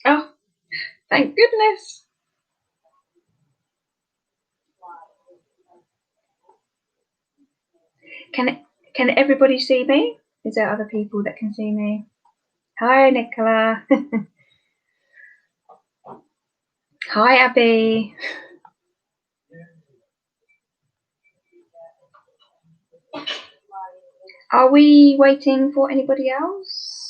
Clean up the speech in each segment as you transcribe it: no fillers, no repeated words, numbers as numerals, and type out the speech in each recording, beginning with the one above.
Oh, thank goodness. Can everybody see me? Is there other people that can see me? Hi, Nicola. Hi, Abby. Are we waiting for anybody else?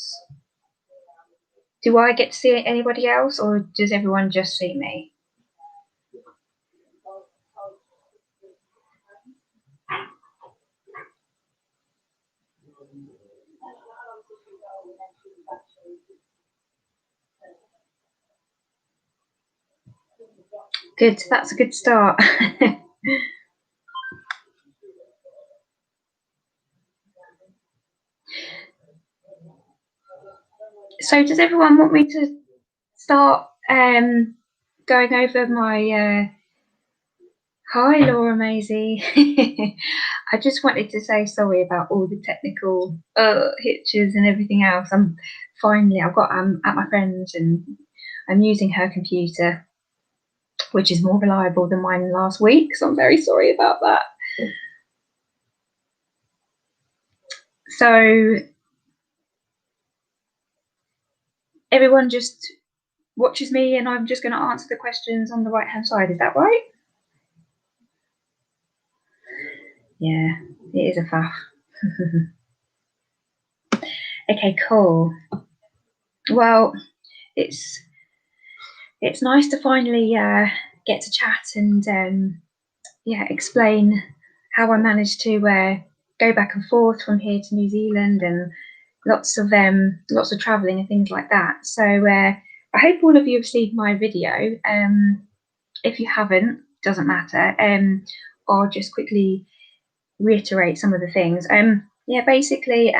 Do I get to see anybody else, or does everyone just see me? Good, that's a good start. So does everyone want me to start going over my hi Laura Maisie. I just wanted to say sorry about all the technical hitches and everything else. I've got at my friend's and I'm using her computer, which is more reliable than mine last week, so I'm very sorry about that. So everyone just watches me and I'm just going to answer the questions on the right hand side, is that right? Yeah, it is a faff. Okay, cool. Well, it's nice to finally get to chat and explain how I managed to go back and forth from here to New Zealand, and lots of traveling and things like that. So I hope all of you have seen my video. If you haven't, doesn't matter. I'll just quickly reiterate some of the things. Basically,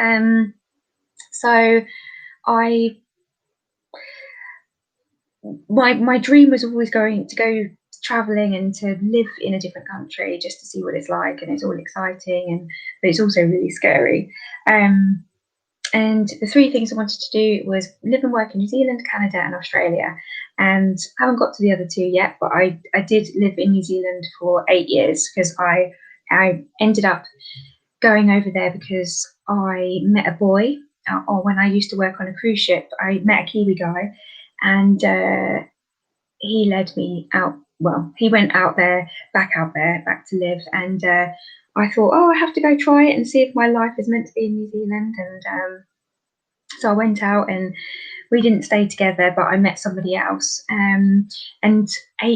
so my dream was always going to go traveling and to live in a different country just to see what it's like, and it's all exciting, but it's also really scary. And the three things I wanted to do was live and work in New Zealand, Canada, and Australia. And I haven't got to the other two yet, but I did live in New Zealand for 8 years because I ended up going over there because I met a boy, or when I used to work on a cruise ship, I met a Kiwi guy, and he led me out. Well, he went back to live, and I thought, oh, I have to go try it and see if my life is meant to be in New Zealand. And so I went out, and we didn't stay together, but I met somebody else. And 8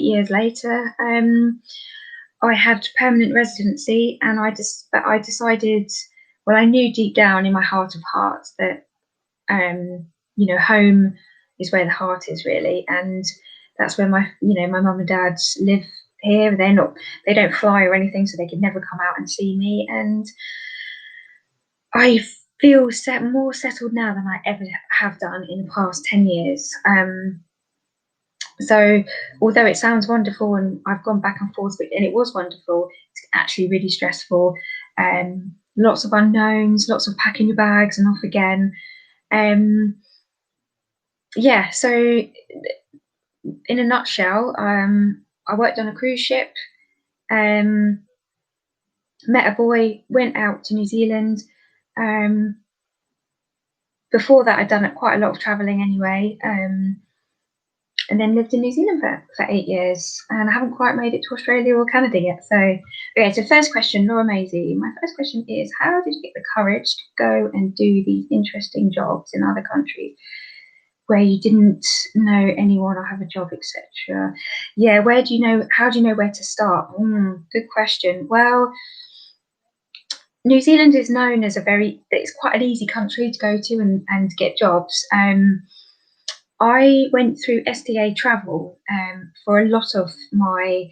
years later, I had permanent residency, and I decided, well, I knew deep down in my heart of hearts that, home is where the heart is really, and that's where my mum and dad live here. They don't fly or anything, so they could never come out and see me. And I feel more settled now than I ever have done in the past 10 years. So although it sounds wonderful and I've gone back and forth, and it was wonderful, it's actually really stressful. Lots of unknowns, lots of packing your bags and off again. So in a nutshell, I worked on a cruise ship, met a boy, went out to New Zealand, before that, I'd done quite a lot of traveling anyway. And then lived in New Zealand for 8 years, and I haven't quite made it to Australia or Canada yet. So, okay, so first question, Laura Maisie. My first question is, how did you get the courage to go and do these interesting jobs in other countries where you didn't know anyone or have a job, etc.? Yeah, how do you know where to start? Good question. Well, New Zealand is known as it's quite an easy country to go to and get jobs. I went through SDA Travel for a lot of my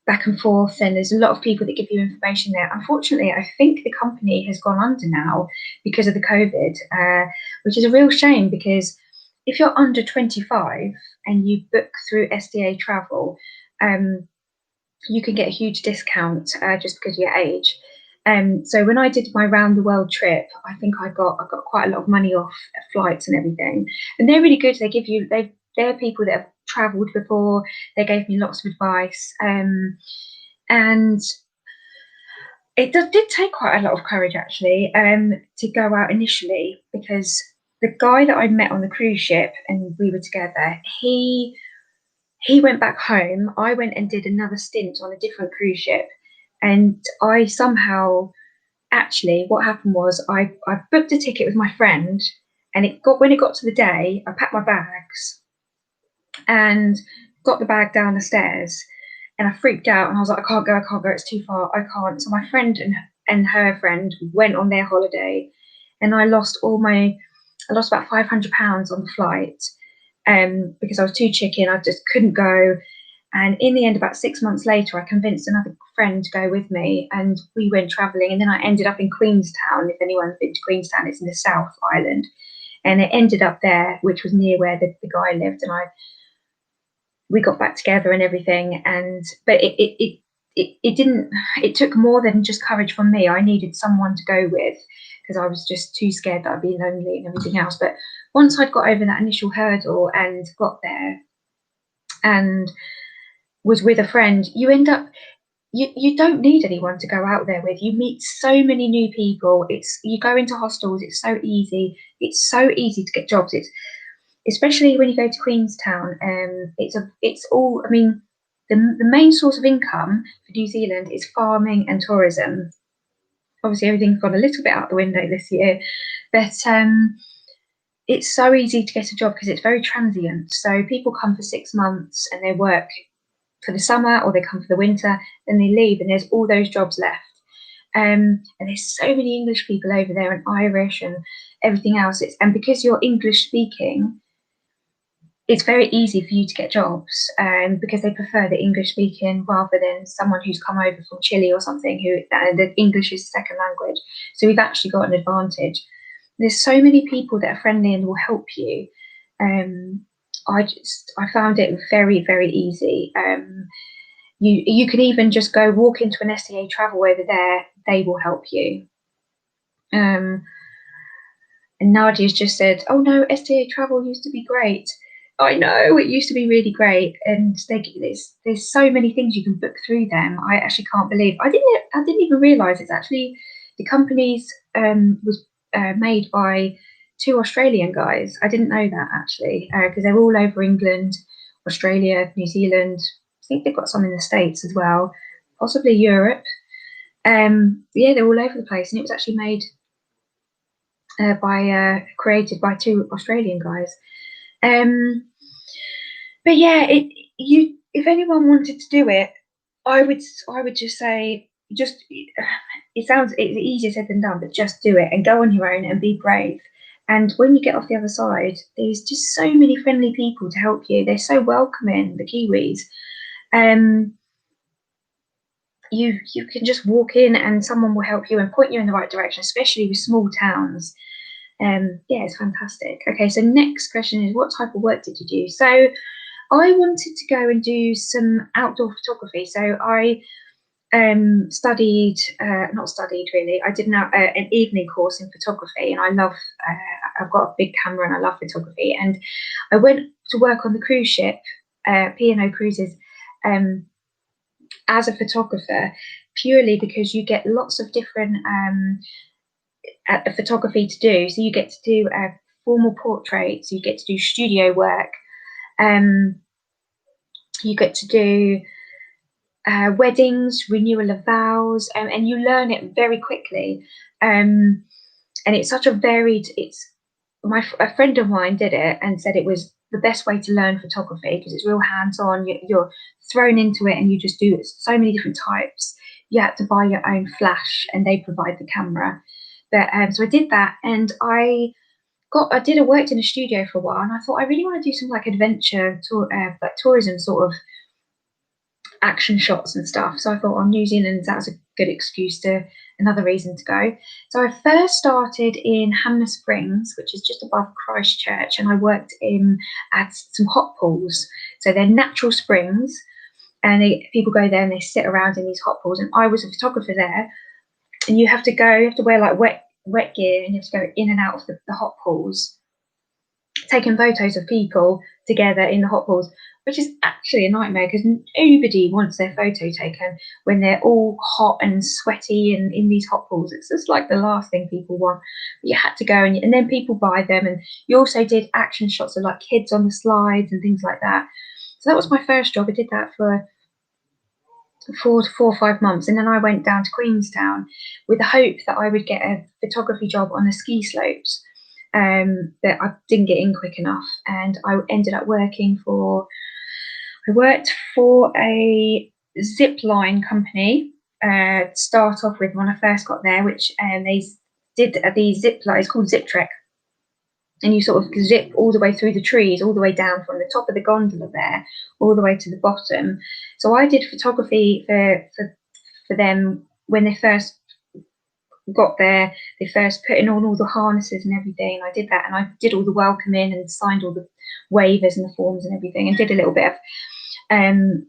back and forth, and there's a lot of people that give you information there. Unfortunately, I think the company has gone under now because of the COVID, which is a real shame, because if you're under 25 and you book through SDA Travel, you can get a huge discount just because of your age. So when I did my round the world trip, I think I got quite a lot of money off flights and everything, and they're really good. They're people that have travelled before. They gave me lots of advice, and it did take quite a lot of courage actually to go out initially, because the guy that I met on the cruise ship and we were together, he went back home. I went and did another stint on a different cruise ship. And I somehow, actually, what happened was I booked a ticket with my friend, and when it got to the day, I packed my bags and got the bag down the stairs, and I freaked out and I was like, I can't go, it's too far, I can't. So my friend and her friend went on their holiday, and I lost about £500 on the flight because I was too chicken, I just couldn't go. And in the end, about 6 months later, I convinced another friend to go with me, and we went travelling. And then I ended up in Queenstown. If anyone's been to Queenstown, it's in the South Island. And it ended up there, which was near where the guy lived. And we got back together and everything. But it took more than just courage from me. I needed someone to go with, because I was just too scared that I'd be lonely and everything else. But once I'd got over that initial hurdle and got there and was with a friend, you end up, you don't need anyone to go out there with. You meet so many new people. You go into hostels, it's so easy. It's so easy to get jobs. It's especially when you go to Queenstown. It's all, I mean, the main source of income for New Zealand is farming and tourism. Obviously, everything's gone a little bit out the window this year, but it's so easy to get a job because it's very transient. So people come for 6 months and they work for the summer, or they come for the winter, then they leave, and there's all those jobs left. And there's so many English people over there, and Irish and everything else. And because you're English speaking, it's very easy for you to get jobs, because they prefer the English speaking rather than someone who's come over from Chile or something who the English is second language. So we've actually got an advantage. There's so many people that are friendly and will help you. I found it very, very easy. You can even just go walk into an SDA Travel over there; they will help you. And Nadia's just said, "Oh no, SDA Travel used to be great." I know it used to be really great, and there's so many things you can book through them. I actually can't believe I didn't even realise it's actually the company's was made by 2 Australian guys. I didn't know that actually, because they're all over England, Australia, New Zealand. I think they've got some in the States as well, possibly Europe. Yeah, they're all over the place, and it was actually made created by 2 Australian guys. But yeah, if anyone wanted to do it, I would just say, it's easier said than done, but just do it and go on your own and be brave. And when you get off the other side, there's just so many friendly people to help you. They're so welcoming, the Kiwis. You can just walk in and someone will help you and point you in the right direction, especially with small towns. Yeah, it's fantastic. Okay, so next question is, what type of work did you do? So I wanted to go and do some outdoor photography. So I not studied really. I did an evening course in photography, and I've got a big camera and I love photography. And I went to work on the cruise ship, P&O Cruises, as a photographer, purely because you get lots of different photography to do. So you get to do formal portraits. You get to do studio work. You get to do weddings, renewal of vows, and you learn it very quickly. And it's such a varied. A friend of mine did it and said it was the best way to learn photography because it's real hands-on. You're thrown into it and you just do so many different types. You had to buy your own flash and they provide the camera. But so I did that, and I worked in a studio for a while, and I thought I really want to do some like adventure tour, like tourism sort of action shots and stuff. So I thought, oh, New Zealand, that was a good excuse to another reason to go. So I first started in Hanmer Springs, which is just above Christchurch, and I worked at some hot pools. So they're natural springs, and people go there and they sit around in these hot pools. And I was a photographer there, and you have to wear like wet gear, and you have to go in and out of the hot pools, taking photos of people together in the hot pools, which is actually a nightmare because nobody wants their photo taken when they're all hot and sweaty and in these hot pools. It's just like the last thing people want. But you had to go, and then people buy them, and you also did action shots of like kids on the slides and things like that. So that was my first job. I did that for 4 or 5 months, and then I went down to Queenstown with the hope that I would get a photography job on the ski slopes. But I didn't get in quick enough, and I ended up working for a zip line company to start off with when I first got there, which they did these zip lines called Zip Trek, and you sort of zip all the way through the trees, all the way down from the top of the gondola there, all the way to the bottom. So I did photography for them when they first got there. They first put in all the harnesses and everything, and I did that, and I did all the welcoming and signed all the waivers and the forms and everything, and did a little bit of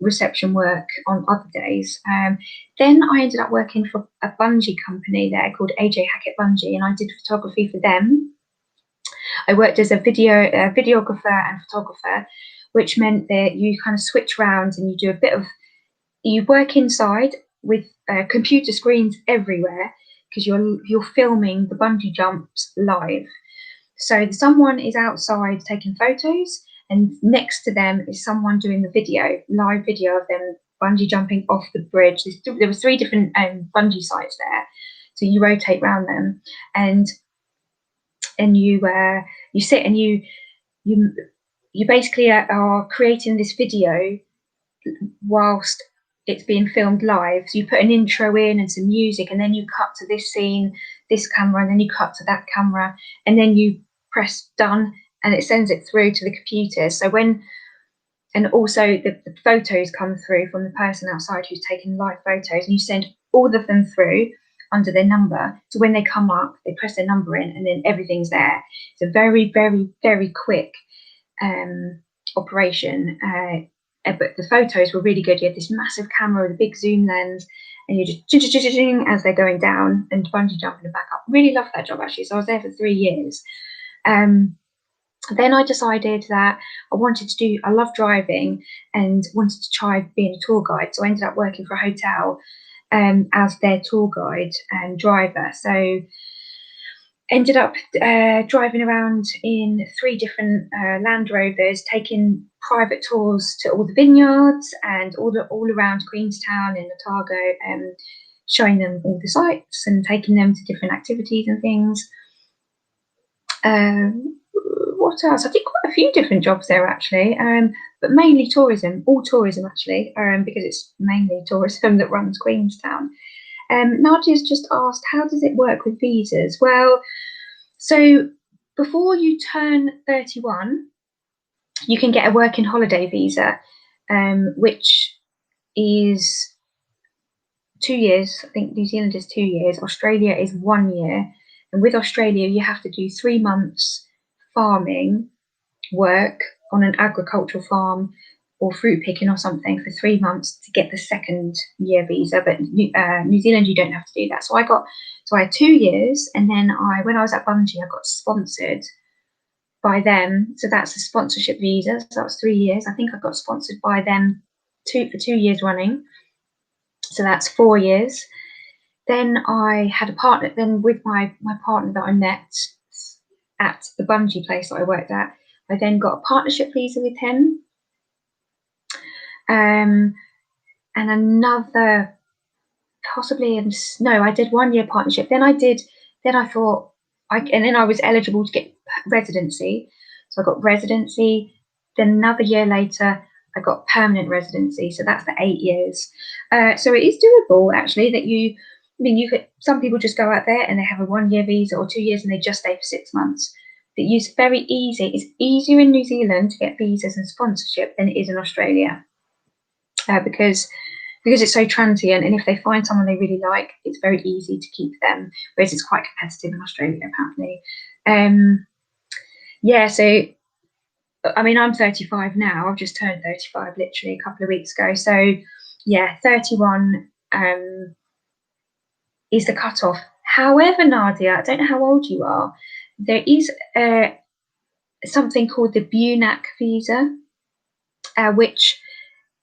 reception work on other days. Then I ended up working for a bungee company there called AJ Hackett Bungee, and I did photography for them. I worked as a videographer and photographer, which meant that you kind of switch rounds and you work inside with computer screens everywhere because you're filming the bungee jumps live. So someone is outside taking photos, and next to them is someone doing the live video of them bungee jumping off the bridge. There was 3 different bungee sites there, so you rotate around them, and you sit and you basically are creating this video whilst it's being filmed live. So you put an intro in and some music, and then you cut to this scene, this camera, and then you cut to that camera, and then you press done, and it sends it through to the computer. So and also the photos come through from the person outside who's taking live photos, and you send all of them through under their number. So when they come up, they press their number in, and then everything's there. It's a very, very, very quick operation. But the photos were really good. You had this massive camera with a big zoom lens, and you just as they're going down and bungee jumping and back up. Really loved that job, actually. So I was there for 3 years. Then I decided that I love driving and wanted to try being a tour guide. So I ended up working for a hotel as their tour guide and driver. So ended up driving around in 3 different Land Rovers, taking private tours to all the vineyards and all around Queenstown and Otago, and showing them all the sites and taking them to different activities and things. What else? I did quite a few different jobs there, actually, but mainly tourism, all tourism, actually, because it's mainly tourism that runs Queenstown. Nadia's just asked, how does it work with visas? Well, so before you turn 31, you can get a working holiday visa, which is 2 years. I think New Zealand is 2 years. Australia is 1 year. And with Australia, you have to do 3 months farming work on an agricultural farm or fruit picking or something for 3 months to get the 2nd year visa. But New Zealand, you don't have to do that. So I had 2 years, and then when I was at Bungee, I got sponsored by them. So that's a sponsorship visa. So that was 3 years. I think I got sponsored by them for 2 years running. So that's 4 years. Then I had a partner. Then with my partner that I met at the bungee place that I worked at. I then got a partnership visa with him, and another possibly no, I did 1 year partnership. Then I thought and then I was eligible to get residency. So I got residency. Then another year later, I got permanent residency. So that's the 8 years. So it is doable actually that you could, some people just go out there and they have a 1 year visa or 2 years and they just stay for 6 months. But it's very easy. It's easier in New Zealand to get visas and sponsorship than it is in Australia. Because it's so transient, and if they find someone they really like, it's very easy to keep them, whereas it's quite competitive in Australia apparently. Yeah, so I mean, I'm 35 now. I've just turned 35 literally a couple of weeks ago. So yeah, 31 is the cutoff. However, Nadia, I don't know how old you are, there is something called the BUNAC visa, which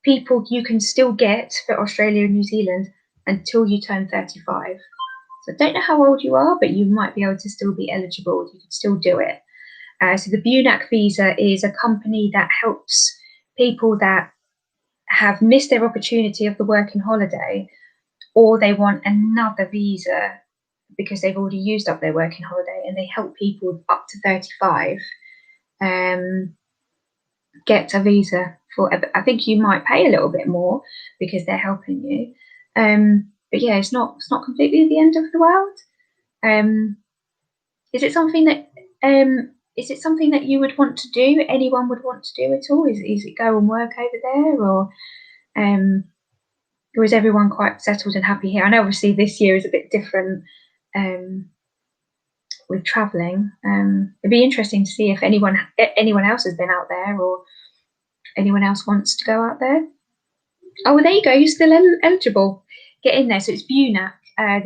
you can still get for Australia and New Zealand until you turn 35. So I don't know how old you are, but you might be able to still be eligible. You can still do it. So the BUNAC visa is a company that helps people that have missed their opportunity of the working holiday, or they want another visa because they've already used up their working holiday, and they help people up to 35 get a visa for. I think you might pay a little bit more because they're helping you, but yeah, it's not completely the end of the world. Is it something that you would want to do? Anyone would want to do at all? Is it go and work over there, or is everyone quite settled and happy here? I know obviously this year is a bit different with travelling. It'd be interesting to see if anyone else has been out there, or anyone else wants to go out there. Oh, well, there you go. You're still eligible. Get in there. So it's BUNAC. I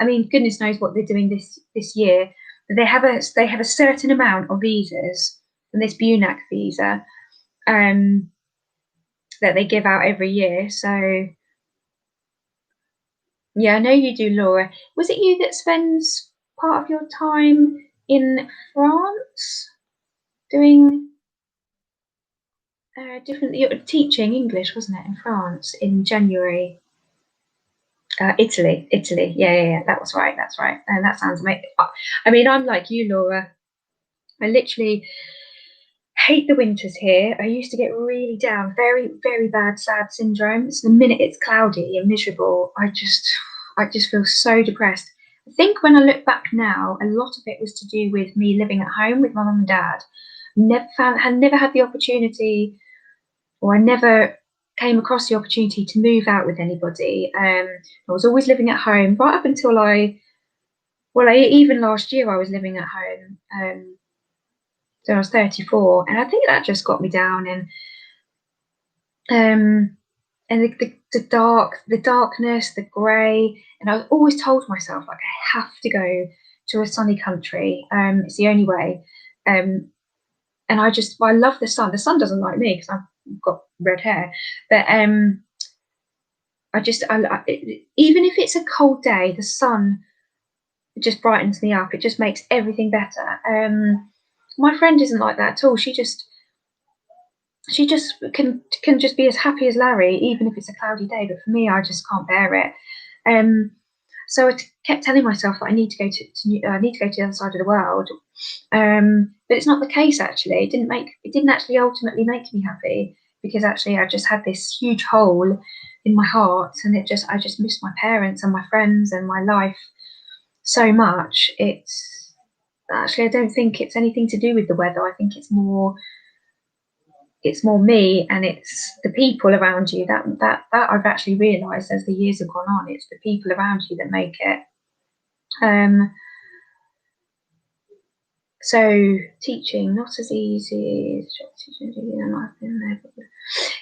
mean, goodness knows what they're doing this year. But they have a certain amount of visas, and this BUNAC visa, that they give out every year. So yeah, I know you do, Laura. Was it you that spends part of your time in France doing teaching English, wasn't it, in France in January? Italy. Yeah. That was right. That's right. And that sounds amazing. I mean, I'm like you, Laura. I literally hate the winters here. I used to get really down, very, very bad sad syndrome. So the minute it's cloudy and miserable, I just feel so depressed. I think when I look back now, a lot of it was to do with me living at home with my mum and dad. Had never had the opportunity, or I never came across the opportunity to move out with anybody. I was always living at home right up until even last year I was living at home. So I was 34, and I think that just got me down. And the darkness, the grey, and I always told myself, like, I have to go to a sunny country. It's the only way. And I love the sun. The sun doesn't like me because I've got red hair, but even if it's a cold day, the sun just brightens me up. It just makes everything better. My friend isn't like that at all. She just can just be as happy as Larry, even if it's a cloudy day. But for me, I just can't bear it. So I kept telling myself that I need to go to the other side of the world. But it's not the case actually. It didn't actually ultimately make me happy, because actually I just had this huge hole in my heart, and I just missed my parents and my friends and my life so much. It's actually, I don't think it's anything to do with the weather. I think it's more me, and it's the people around you that I've actually realised as the years have gone on. It's the people around you that make it. So teaching, not as easy as teaching.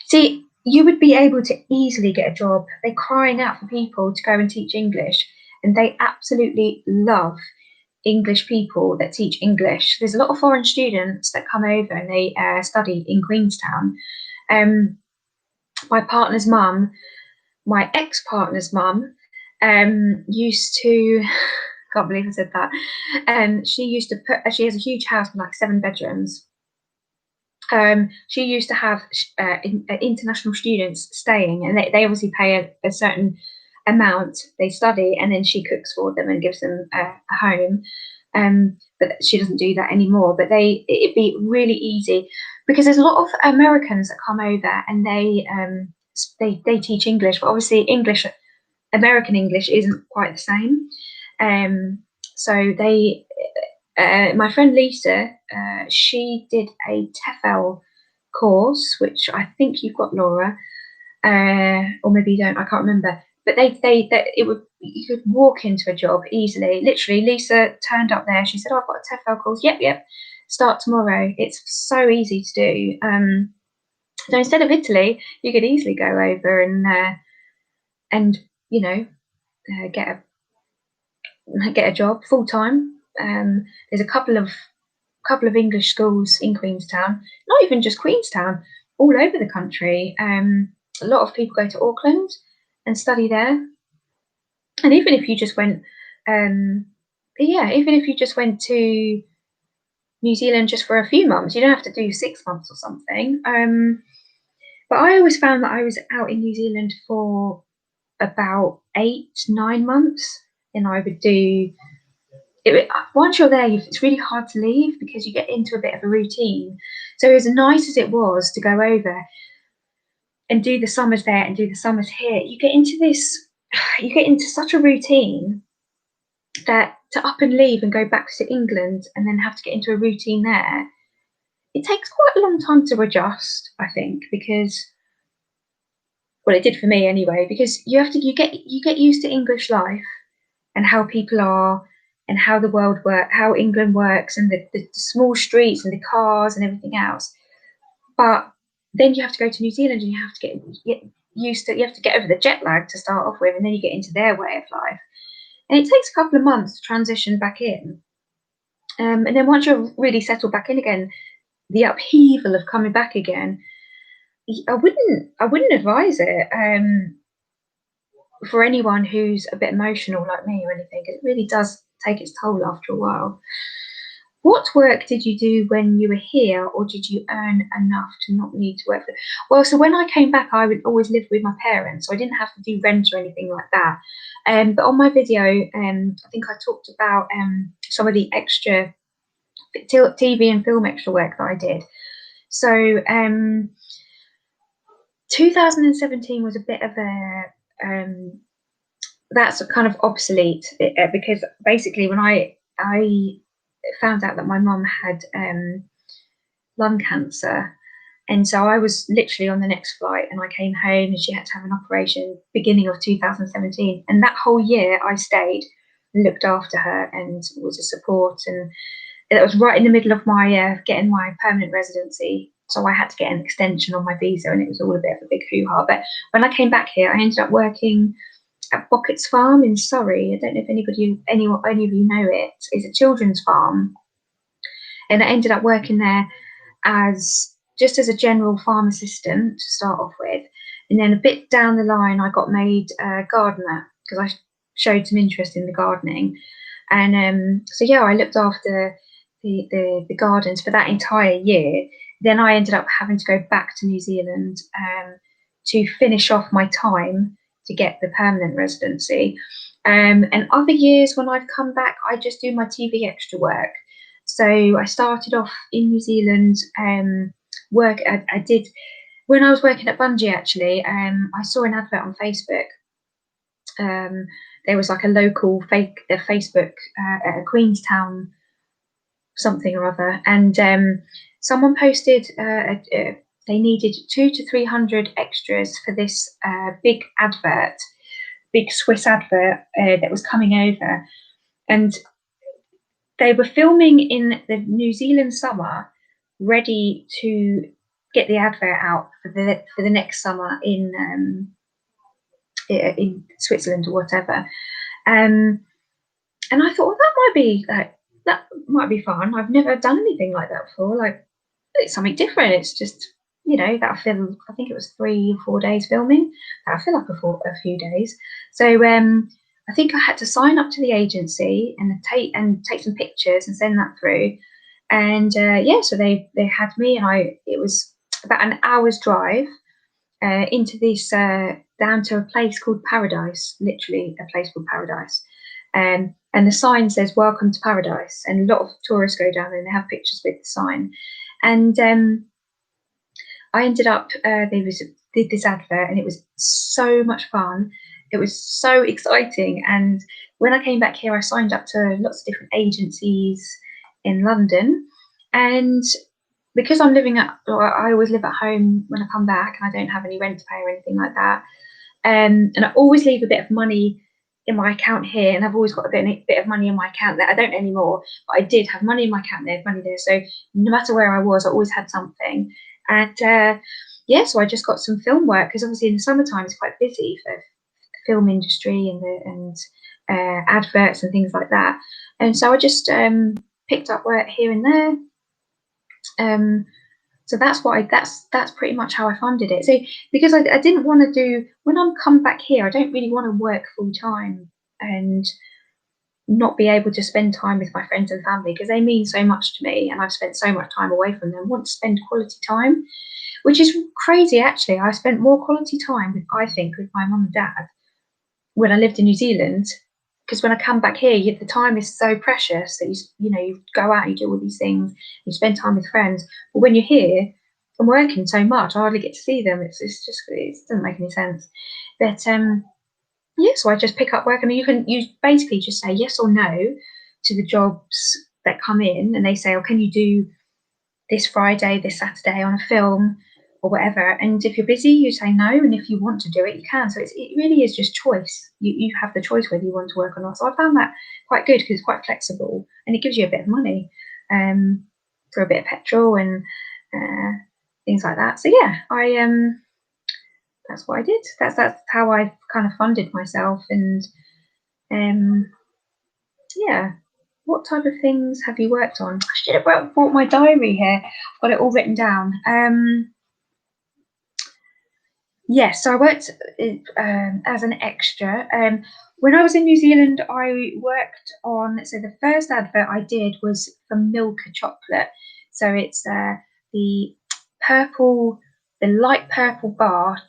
See, you would be able to easily get a job. They're crying out for people to go and teach English, and they absolutely love English people that teach English. There's a lot of foreign students that come over and they study in Queenstown. My partner's mum, my ex-partner's mum, used to Can't believe I said that. She used to put. She has a huge house with like 7 bedrooms. She used to have international students staying, and they obviously pay a certain amount. They study, and then she cooks for them and gives them a home. But she doesn't do that anymore. But it'd be really easy because there's a lot of Americans that come over, and they teach English, but obviously American English isn't quite the same. So my friend Lisa, she did a TEFL course, which I think you've got, Laura, or maybe you don't. I can't remember. But you could walk into a job easily. Literally, Lisa turned up there. She said, "Oh, I've got a TEFL course." Yep. Start tomorrow. It's so easy to do. So instead of Italy, you could easily go over and get a job full time. There's a couple of English schools in Queenstown, not even just Queenstown, all over the country. A lot of people go to Auckland and study there. And even if you just went, even if you just went to New Zealand just for a few months, you don't have to do 6 months or something. But I always found that I was out in New Zealand for about 8-9 months, and I would do it. Once you're there, it's really hard to leave because you get into a bit of a routine. So as nice as it was to go over and do the summers there and do the summers here, you get into such a routine that to up and leave and go back to England and then have to get into a routine there, it takes quite a long time to adjust, I think, because, well, it did for me anyway, because you get used to English life and how people are and how the world works, how England works, and the small streets and the cars and everything else. But then you have to go to New Zealand and you have to get used to, you have to get over the jet lag to start off with, and then you get into their way of life. And it takes a couple of months to transition back in. And then once you're really settled back in again, the upheaval of coming back again, I wouldn't advise it for anyone who's a bit emotional like me or anything. It really does take its toll after a while. What work did you do when you were here, or did you earn enough to not need to work? Well, so when I came back, I would always live with my parents, so I didn't have to do rent or anything like that. But on my video, I think I talked about some of the extra TV and film extra work that I did. So 2017 was a bit of a that's kind of obsolete because basically when I found out that my mum had lung cancer, and so I was literally on the next flight, and I came home and she had to have an operation beginning of 2017, and that whole year I stayed and looked after her and was a support, and it was right in the middle of my getting my permanent residency, so I had to get an extension on my visa, and it was all a bit of a big hoo-ha. But when I came back here, I ended up working at Bockett's Farm in Surrey. I don't know if any of you know it. It's a children's farm, and I ended up working there as a general farm assistant to start off with, and then a bit down the line I got made a gardener because I showed some interest in the gardening, and so yeah, I looked after the gardens for that entire year. Then I ended up having to go back to New Zealand to finish off my time to get the permanent residency. And other years when I've come back, I just do my TV extra work. So I started off in New Zealand. Work I did when I was working at Bungie. Actually, I saw an advert on Facebook. There was like a local Facebook Queenstown something or other, and someone posted they needed 200 to 300 extras for this big Swiss advert that was coming over, and they were filming in the New Zealand summer, ready to get the advert out for the next summer in Switzerland or whatever. And I thought, well, that might be fun. I've never done anything like that before. Like, it's something different. It's just, that'll fill, I think it was 3 or 4 days filming. That'll fill up a few days. So I I think I had to sign up to the agency and take some pictures and send that through. And yeah, so they had me, and it was about an hour's drive into this down to a place called Paradise, literally a place called Paradise. And the sign says "Welcome to Paradise," and a lot of tourists go down there and they have pictures with the sign. And I ended up did this advert, and it was so much fun. It was so exciting. And when I came back here, I signed up to lots of different agencies in London. And because I'm I always live at home when I come back, and I don't have any rent to pay or anything like that. And I always leave a bit of money in my account here, and I've always got a bit of money in my account there. I don't anymore, but I did have money in my account there, money there. So no matter where I was, I always had something. And yeah, so I just got some film work, because obviously in the summertime it's quite busy for the film industry and adverts and things like that. And so I just picked up work here and there. So that's pretty much how I funded it. So because I didn't want to do, when I'm come back here, I don't really want to work full time and not be able to spend time with my friends and family, because they mean so much to me, and I've spent so much time away from them. I want to spend quality time, which is crazy actually. I spent more quality time with my mum and dad when I lived in New Zealand, because when I come back here, the time is so precious that you go out, you do all these things, you spend time with friends. But when you're here, I'm working so much, I hardly get to see them. It doesn't make any sense. But yeah, so I just pick up work. I mean, you basically just say yes or no to the jobs that come in, and they say, "Oh, can you do this Friday, this Saturday on a film?" or whatever. And if you're busy, you say no, and if you want to do it, you can. So it really is just choice. You have the choice whether you want to work or not. So I found that quite good, because it's quite flexible, and it gives you a bit of money for a bit of petrol and things like that. So yeah, that's what I did. That's how I kind of funded myself. And yeah. What type of things have you worked on? I should have brought my diary here. I've got it all written down. Yes, so I worked as an extra. When I was in New Zealand, I worked on, so the first advert I did was for Milka chocolate. So it's the light purple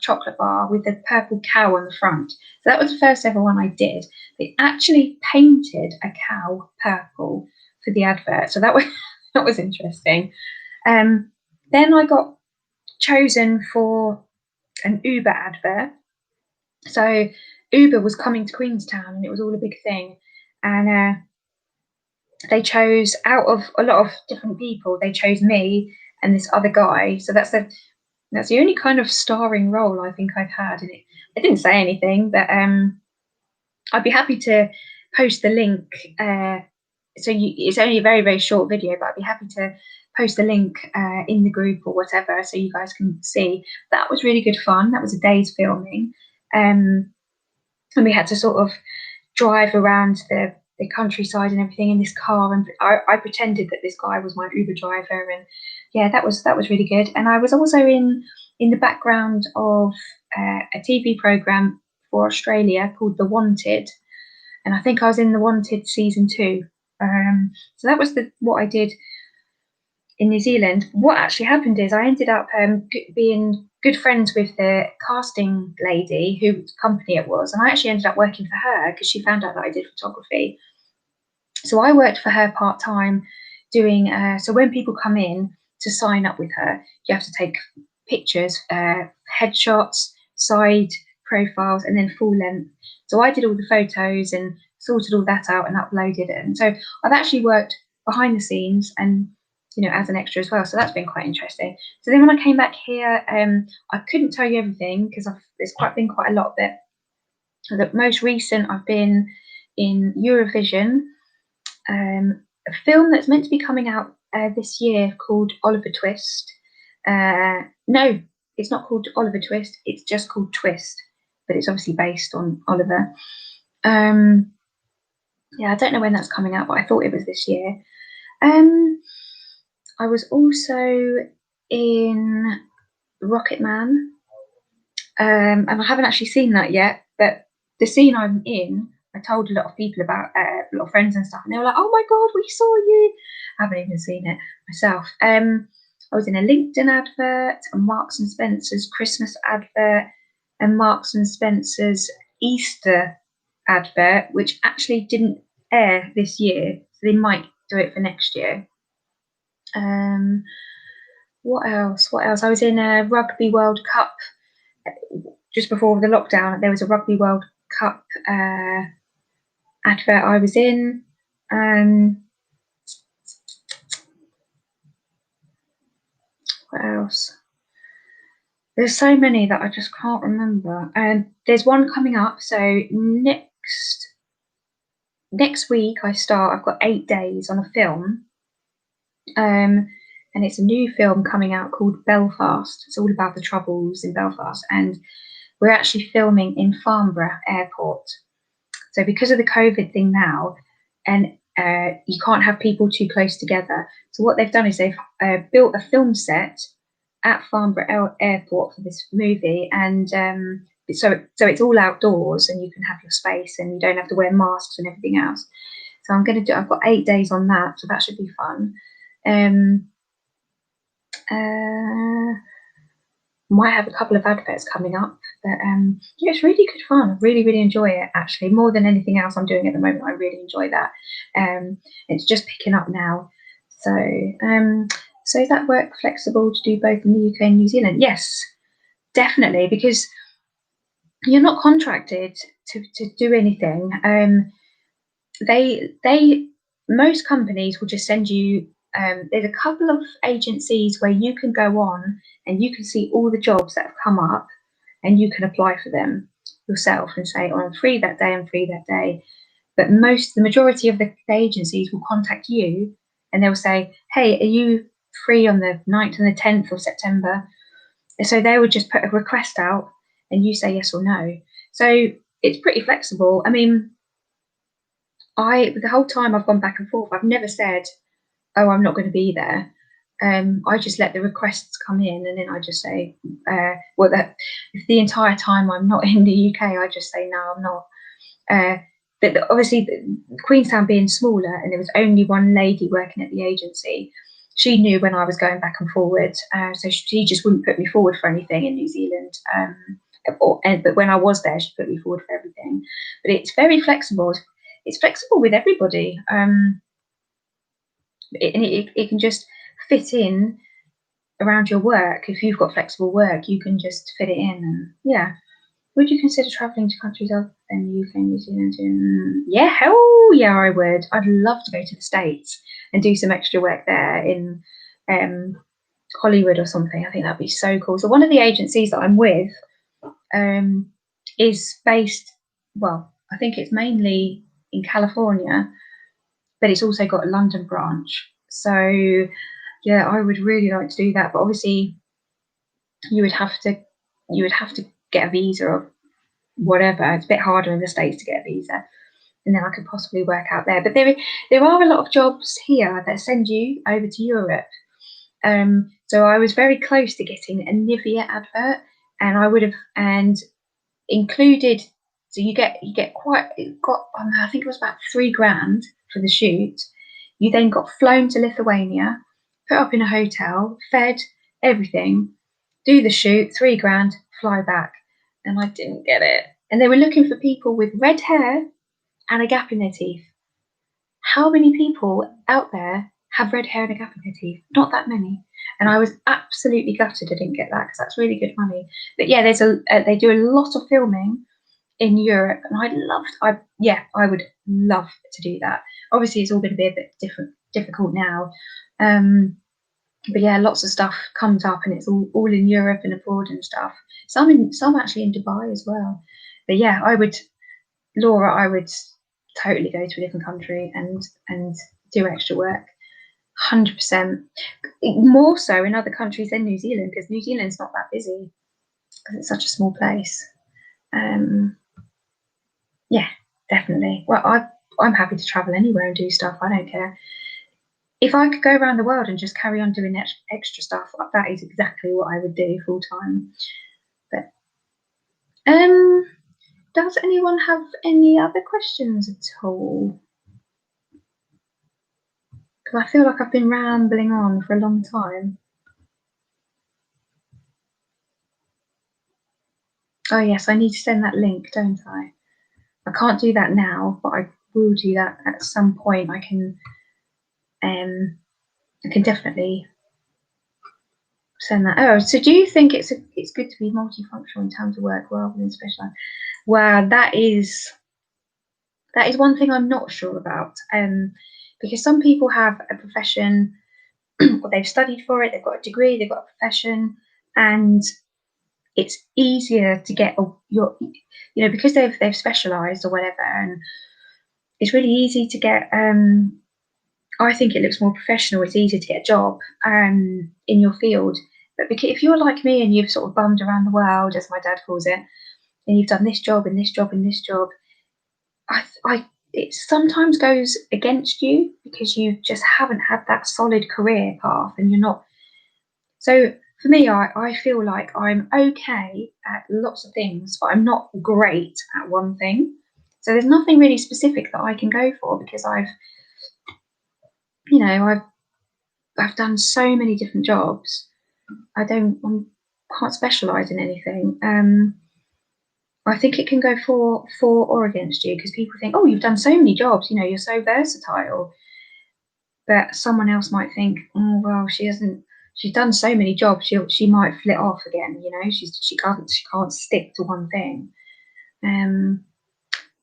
chocolate bar with the purple cow on the front. So that was the first ever one I did. They actually painted a cow purple for the advert. So that was that was interesting. Then I got chosen for an Uber advert. So Uber was coming to Queenstown, and it was all a big thing. And they chose, out of a lot of different people, they chose me and this other guy. So that's the only kind of starring role I think I've had in it. I didn't say anything, but I'd be happy to post the link. It's only a very, very short video, but I'd be happy to post the link in the group or whatever, so you guys can see. That was really good fun. That was a day's filming. And we had to sort of drive around the countryside and everything in this car, and I pretended that this guy was my Uber driver. And yeah, that was really good. And I was also in the background of a TV program for Australia called The Wanted, and I think I was in The Wanted season 2. So that was what I did in New Zealand. What actually happened is I ended up being good friends with the casting lady whose company it was, and I actually ended up working for her because she found out that I did photography. So I worked for her part-time doing, so when people come in to sign up with her, you have to take pictures, headshots, side profiles, and then full length. So I did all the photos and sorted all that out and uploaded it. And so I've actually worked behind the scenes and, as an extra as well. So that's been quite interesting. So then when I came back here, I couldn't tell you everything because there's been quite a lot. But the most recent, I've been in Eurovision, a film that's meant to be coming out this year called Oliver Twist. No, it's not called Oliver Twist. It's just called Twist, but it's obviously based on Oliver. Yeah, I don't know when that's coming out, but I thought it was this year. I was also in Rocket Man, and I haven't actually seen that yet, but the scene I'm in, I told a lot of people about a lot of friends and stuff, and they were like, "Oh my god, we saw you!" I haven't even seen it myself. I was in a LinkedIn advert, a Marks and Spencer's Christmas advert, and Marks and Spencer's Easter advert, which actually didn't air this year, so they might do it for next year. What else? What else? I was in a Rugby World Cup just before the lockdown. There was a Rugby World Cup advert I was in. What else? There's so many that I just can't remember. There's one coming up. So next week I start. I've got 8 days on a film. And it's a new film coming out called Belfast. It's all about the troubles in Belfast, and we're actually filming in Farnborough Airport. So because of the COVID thing now, and you can't have people too close together, so what they've done is they've built a film set at Farnborough Airport for this movie, and so it's all outdoors, and you can have your space, and you don't have to wear masks and everything else. So I've got 8 days on that, so that should be fun. Might have a couple of adverts coming up, but yeah, it's really good fun. I really enjoy it, actually, more than anything else I'm doing at the moment. I really enjoy that. It's just picking up now. So is that work flexible to do both in the UK and New Zealand? Yes, definitely, because you're not contracted to do anything. Most companies will just send you. There's a couple of agencies where you can go on and you can see all the jobs that have come up, and you can apply for them yourself and say, "Oh, I'm free that day. I'm free that day." But the majority of the agencies will contact you, and they'll say, "Hey, are you free on the 9th and the 10th of September?" So they would just put a request out, and you say yes or no. So it's pretty flexible. I mean, the whole time I've gone back and forth, I've never said, "Oh, I'm not going to be there." I just let the requests come in, and then I just say, if the entire time I'm not in the UK, I just say, "No, I'm not." But obviously, Queenstown being smaller, and there was only one lady working at the agency, she knew when I was going back and forward, so she just wouldn't put me forward for anything in New Zealand. But when I was there, she put me forward for everything. But it's very flexible. It's flexible with everybody. It can just fit in around your work. If you've got flexible work, you can just fit it in. And yeah, would you consider traveling to countries other than the UK and New Zealand? Yeah, hell yeah, I would. I'd love to go to the States and do some extra work there in Hollywood or something. I think that'd be so cool. So one of the agencies that I'm with is based, well, I think it's mainly in California, but it's also got a London branch. So yeah, I would really like to do that, but obviously you would have to get a visa or whatever. It's a bit harder in the States to get a visa, and then I could possibly work out there. But there are a lot of jobs here that send you over to Europe. So I was very close to getting a Nivea advert, and I would have included. So you get I think it was about £3,000 for the shoot. You then got flown to Lithuania, put up in a hotel, fed, everything, do the shoot, £3,000, fly back. And I didn't get it. And they were looking for people with red hair and a gap in their teeth. How many people out there have red hair and a gap in their teeth? Not that many. And I was absolutely gutted I didn't get that, because that's really good money. But yeah, they do a lot of filming in Europe, and I would love to do that. Obviously, it's all going to be a bit difficult now. But yeah, lots of stuff comes up, and it's all in Europe and abroad and stuff. Some actually in Dubai as well. But yeah, Laura, I would totally go to a different country and do extra work. 100%. More so in other countries than New Zealand, because New Zealand's not that busy because it's such a small place. Yeah, definitely. Well, I'm happy to travel anywhere and do stuff. I don't care. If I could go around the world and just carry on doing extra stuff, that is exactly what I would do full time. But Does anyone have any other questions at all? Because I feel like I've been rambling on for a long time. Oh yes, I need to send that link, don't I? I can't do that now, but I will do that at some point. I can definitely send that. Oh, so do you think it's good to be multifunctional in terms of work rather than specialised? Well, that is one thing I'm not sure about. Because some people have a profession, or they've studied for it, they've got a degree, they've got a profession, and it's easier to get because they've specialised or whatever, and it's really easy to get. I think it looks more professional. It's easier to get a job in your field. But because if you're like me and you've sort of bummed around the world, as my dad calls it, and you've done this job and this job and this job, it sometimes goes against you because you just haven't had that solid career path, and you're not. So for me, I feel like I'm okay at lots of things, but I'm not great at one thing. So there's nothing really specific that I can go for because I've done so many different jobs. I can't specialize in anything. I think it can go for or against you because people think, oh, you've done so many jobs, you're so versatile. But someone else might think, oh, well, she's done so many jobs, she might flit off again, she can't stick to one thing.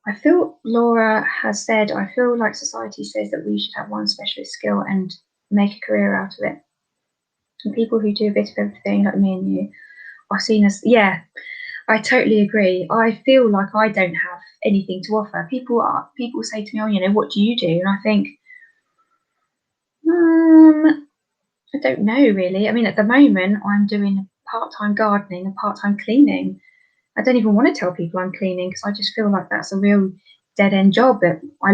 I feel Laura has said, I feel like society says that we should have one specialist skill and make a career out of it. And people who do a bit of everything, like me and you, are seen as, yeah, I totally agree. I feel like I don't have anything to offer. People say to me, oh, what do you do? And I think, I don't know really. I mean, at the moment, I'm doing part-time gardening and part-time cleaning. I don't even want to tell people I'm cleaning because I just feel like that's a real dead-end job. But I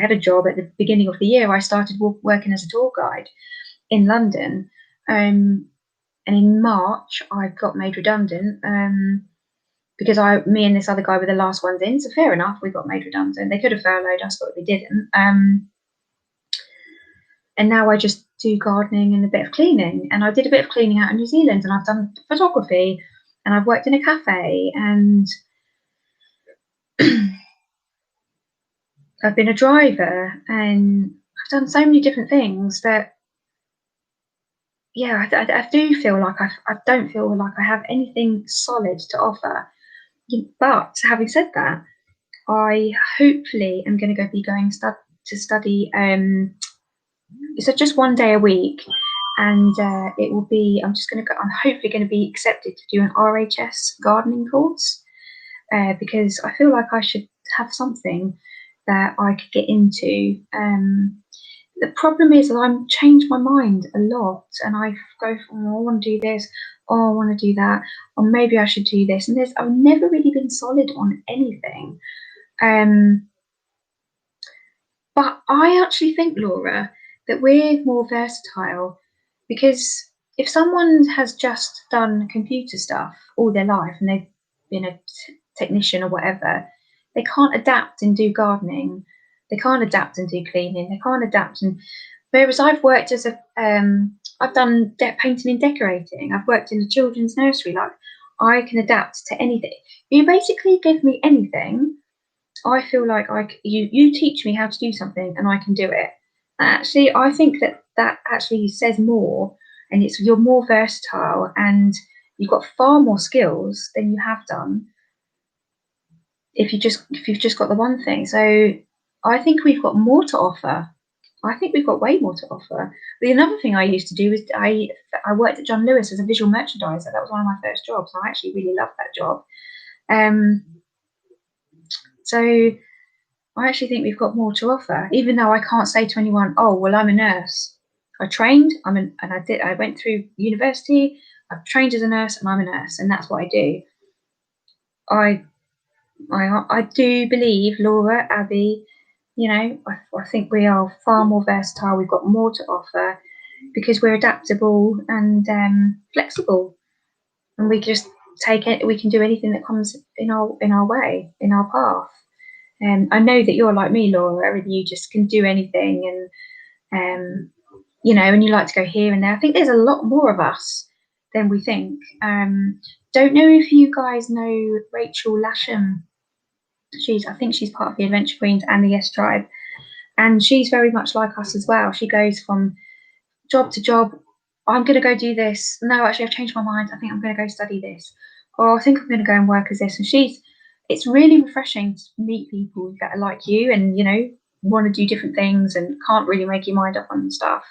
had a job at the beginning of the year. I started working as a tour guide in London. And in March, I got made redundant because me and this other guy were the last ones in. So fair enough, we got made redundant. They could have furloughed us, but they didn't. And now I just do gardening and a bit of cleaning. And I did a bit of cleaning out in New Zealand, and I've done photography, and I've worked in a cafe, and I've been a driver, and I've done so many different things that, yeah, I do feel like I don't feel like I have anything solid to offer. But having said that, I hopefully am going to be going to study. It's just one day a week, and it will be. I'm hopefully going to be accepted to do an RHS gardening course because I feel like I should have something that I could get into. The problem is that I'm changed my mind a lot, and I go from, oh, I want to do this, oh, I want to do that, or maybe I should do this. And I've never really been solid on anything. But I actually think, Laura, that we're more versatile because if someone has just done computer stuff all their life and they've been a technician or whatever, they can't adapt and do gardening. They can't adapt and do cleaning. They can't adapt. And whereas I've worked as I've done painting and decorating. I've worked in a children's nursery. Like, I can adapt to anything. You basically give me anything. I feel like you teach me how to do something and I can do it. Actually, I think that actually says more, and you're more versatile and you've got far more skills than you have done if you've just got the one thing. So I think we've got more to offer. I think we've got way more to offer. The another thing I used to do is I worked at John Lewis as a visual merchandiser. That was one of my first jobs. I actually really loved that job. So I actually think we've got more to offer, even though I can't say to anyone, oh, well, I'm a nurse. I trained, I went through university, I've trained as a nurse, and I'm a nurse, and that's what I do. I do believe, Laura, Abby, I think we are far more versatile. We've got more to offer because we're adaptable and flexible, and we just we can do anything that comes in our way, in our path. And I know that you're like me, Laura, and you just can do anything, and you know, and you like to go here and there. I think there's a lot more of us than we think. Don't know if you guys know Rachel Lasham. I think she's part of the Adventure Queens and the Yes Tribe, and she's very much like us as well. She goes from job to job. I'm going to go do this. No, actually, I've changed my mind. I think I'm going to go study this, or I think I'm going to go and work as this. And it's really refreshing to meet people that are like you, and you know, want to do different things and can't really make your mind up on stuff.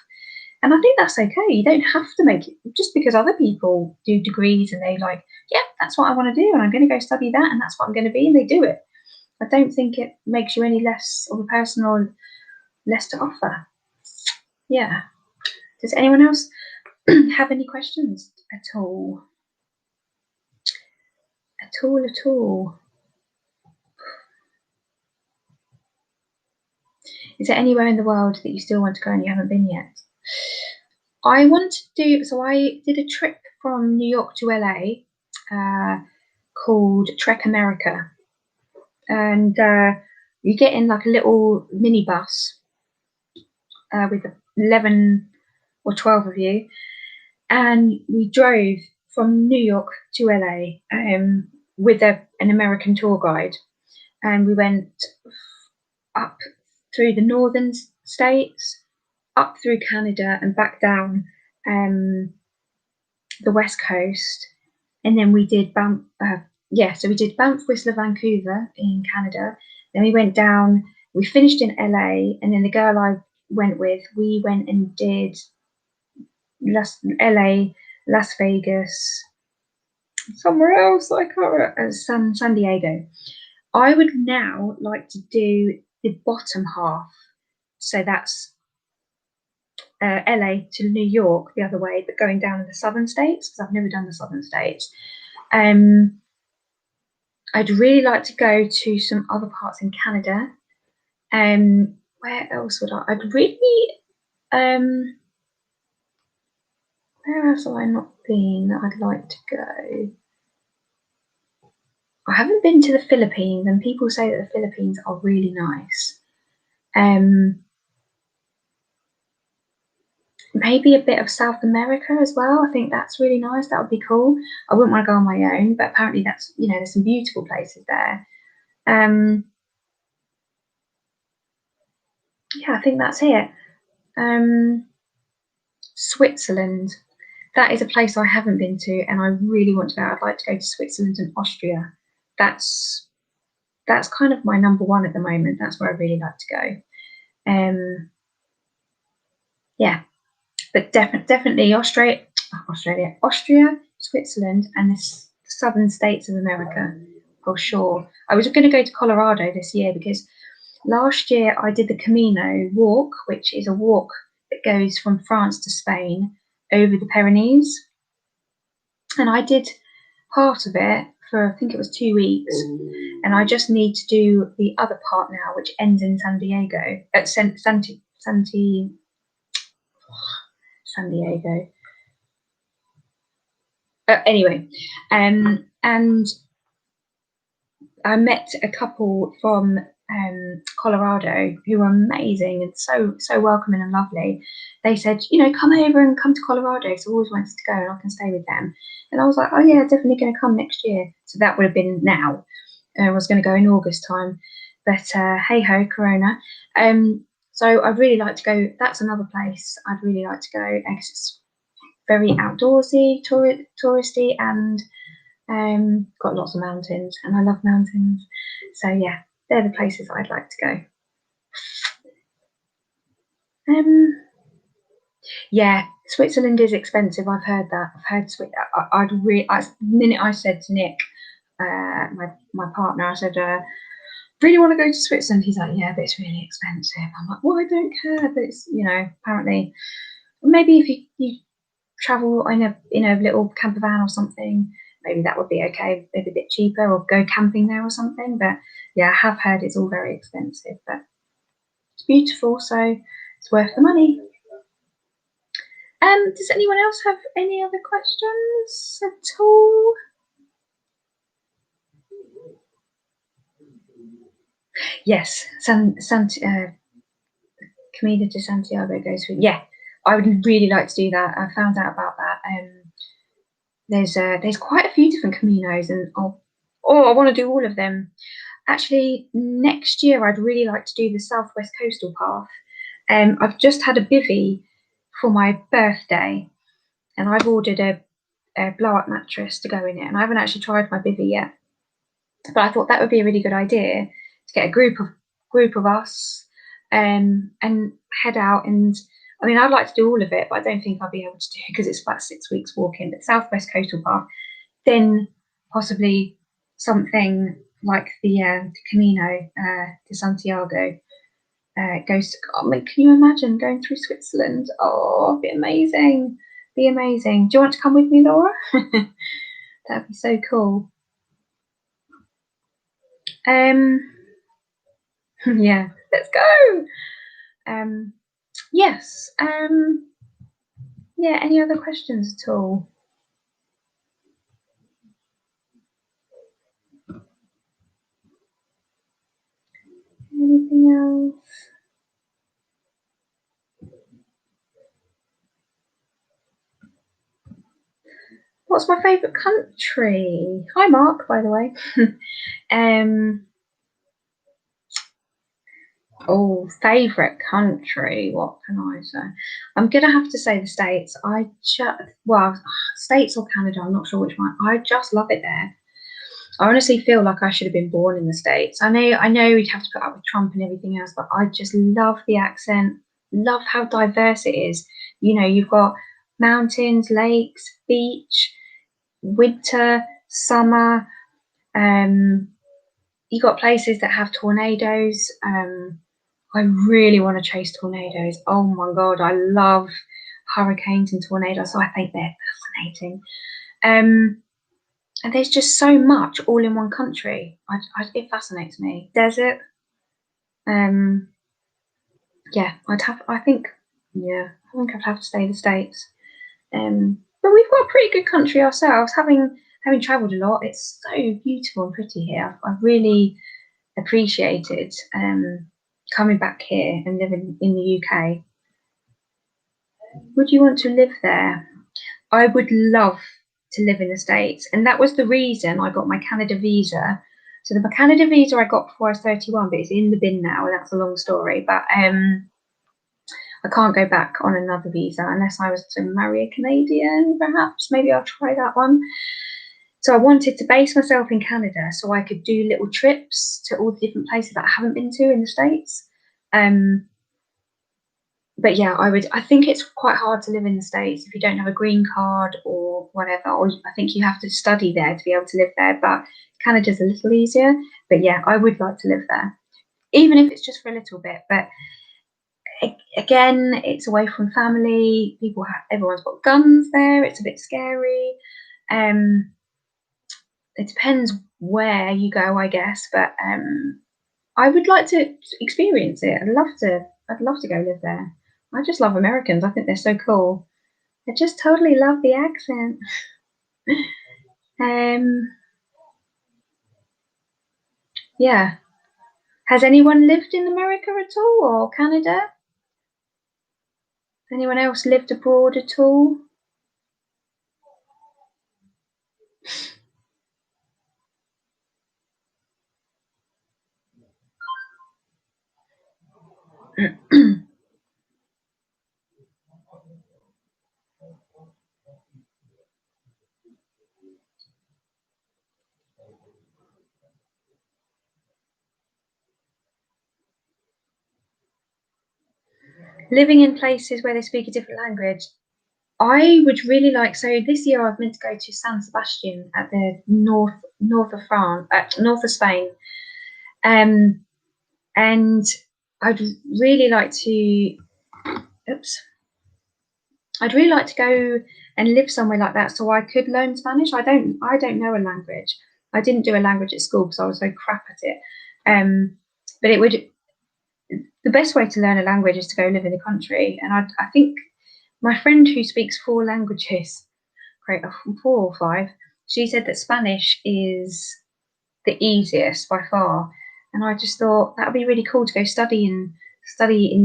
And I think that's okay. You don't have to make it just because other people do degrees and they like, yeah, that's what I want to do, and I'm going to go study that, and that's what I'm going to be, and they do it. I don't think it makes you any less of a person or less to offer. Yeah. Does anyone else have any questions at all? At all, at all? Is there anywhere in the world that you still want to go and you haven't been yet? I want to do, so I did a trip from New York to LA called Trek America. And you get in like a little minibus with 11 or 12 of you. And we drove from New York to LA with an American tour guide. And we went up through the northern states, up through Canada, and back down the west coast. And then we did Banff, so we did Banff, Whistler, Vancouver in Canada. Then we went down, we finished in LA, and then the girl I went with, we went and did LA, Las Vegas, somewhere else, I can't remember, San Diego. I would now like to do the bottom half. So that's LA to New York the other way, but going down in the southern states, because I've never done the southern states. I'd really like to go to some other parts in Canada. Where else would I'd really, where else have I not been that I'd like to go? I haven't been to the Philippines, and people say that the Philippines are really nice. Maybe a bit of South America as well. I think that's really nice. That would be cool. I wouldn't want to go on my own, but apparently that's, you know, there's some beautiful places there. Yeah, I think that's it. Switzerland. That is a place I haven't been to, and I really want to go. I'd like to go to Switzerland and Austria. That's kind of my number one at the moment. That's where I really like to go. Yeah, but definitely Austria, Switzerland, and the southern states of America for sure. I was going to go to Colorado this year because last year I did the Camino walk, which is a walk that goes from France to Spain over the Pyrenees. And I did part of it for, I think it was 2 weeks. And I just need to do the other part now, which ends in San Diego, at San Diego. Anyway, and I met a couple from Colorado who were amazing and so welcoming and lovely. They said, you know, come over and come to Colorado. So I always wanted to go and I can stay with them. And I was like, oh yeah, definitely going to come next year. So that would have been now. I was going to go in August time, but hey ho, Corona. So I'd really like to go. That's another place I'd really like to go because it's very outdoorsy, touristy, and got lots of mountains, and I love mountains. So yeah, they're the places I'd like to go. Yeah, Switzerland is expensive. I've heard that. I've heard the minute I said to Nick, my partner, I said, really want to go to Switzerland. He's like, yeah, but it's really expensive. I'm like, well, I don't care, but it's, you know, apparently, maybe if you travel in a little camper van or something, maybe that would be okay, maybe a bit cheaper, or go camping there or something. But yeah, I have heard it's all very expensive, but it's beautiful, so it's worth the money. Does anyone else have any other questions at all? Yes, Camino de Santiago goes through. Yeah, I would really like to do that. I found out about that. There's quite a few different Caminos, and I want to do all of them. Actually, next year I'd really like to do the Southwest Coastal Path. I've just had a bivvy for my birthday, and I've ordered a blow-up mattress to go in it, and I haven't actually tried my bivvy yet. But I thought that would be a really good idea to get a group of us and head out. And I mean, I'd like to do all of it, but I don't think I'll be able to do it because it's about 6 weeks walking. But Southwest Coastal Path, then possibly something like the Camino de Santiago. Goes. I mean, can you imagine going through Switzerland? Oh, it'd be amazing. Be amazing. Do you want to come with me, Laura? That'd be so cool. Yeah, let's go. Yes. Yeah, any other questions at all? Anything else? What's my favourite country? Hi, Mark, by the way. Oh, favourite country. What can I say? I'm gonna have to say the States. States or Canada. I'm not sure which one. I just love it there. I honestly feel like I should have been born in the States. I know we'd have to put up with Trump and everything else, but I just love the accent. Love how diverse it is. You know, you've got mountains, lakes, beach, winter, summer. You got places that have tornadoes. I really want to chase tornadoes. Oh my god, I love hurricanes and tornadoes. So I think they're fascinating. And there's just so much all in one country. It fascinates me. Desert. Yeah, I think I'd have to stay in the States. But we've got a pretty good country ourselves. Having travelled a lot, it's so beautiful and pretty here. I've really appreciated coming back here and living in the UK. Would you want to live there? I would love to live in the States, and that was the reason I got my Canada visa. So the Canada visa I got before I was 31, but it's in the bin now, and that's a long story. But I can't go back on another visa unless I was to marry a Canadian, perhaps. Maybe I'll try that one. So I wanted to base myself in Canada so I could do little trips to all the different places that I haven't been to in the States. But yeah, I think it's quite hard to live in the States if you don't have a green card or whatever, or I think you have to study there to be able to live there. But Canada's a little easier. But yeah, I would like to live there, even if it's just for a little bit. But again, it's away from family. Everyone's got guns there. It's a bit scary. It depends where you go, I guess. But I would like to experience it. I'd love to go live there. I just love Americans. I think they're so cool. I just totally love the accent. Yeah. Has anyone lived in America at all or Canada? Anyone else lived abroad at all? Living in places where they speak a different language. I would really like. So this year I've meant to go to San Sebastian at the north of France, north of Spain, and I'd really like to. Oops. I'd really like to go and live somewhere like that so I could learn Spanish. I don't know a language. I didn't do a language at school because I was so crap at it. But it would the best way to learn a language is to go live in the country. And I think my friend who speaks 4 languages, great, 4 or 5, she said that Spanish is the easiest by far. And I just thought that would be really cool to go study in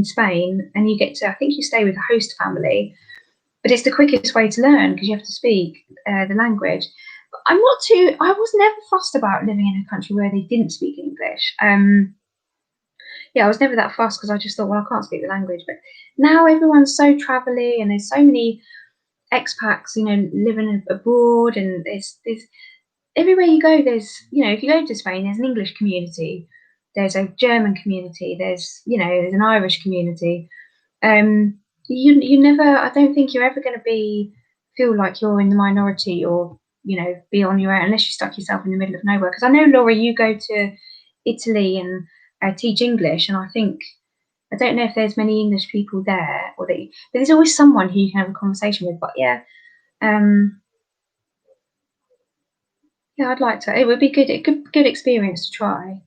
Spain, and you get to, I think you stay with a host family, but it's the quickest way to learn because you have to speak the language. I was never fussed about living in a country where they didn't speak English. Yeah, I was never that fussed because I just thought, well, I can't speak the language. But now everyone's so travelly, and there's so many expats, living abroad, and there's everywhere you go. There's, if you go to Spain, there's an English community, there's a German community, there's an Irish community. You never, I don't think you're ever going to feel like you're in the minority, or be on your own, unless you stuck yourself in the middle of nowhere. Because I know, Laura, you go to Italy and teach English, and I don't know if there's many English people there, but there's always someone who you can have a conversation with. But yeah, yeah, I'd like to. It would be good experience to try.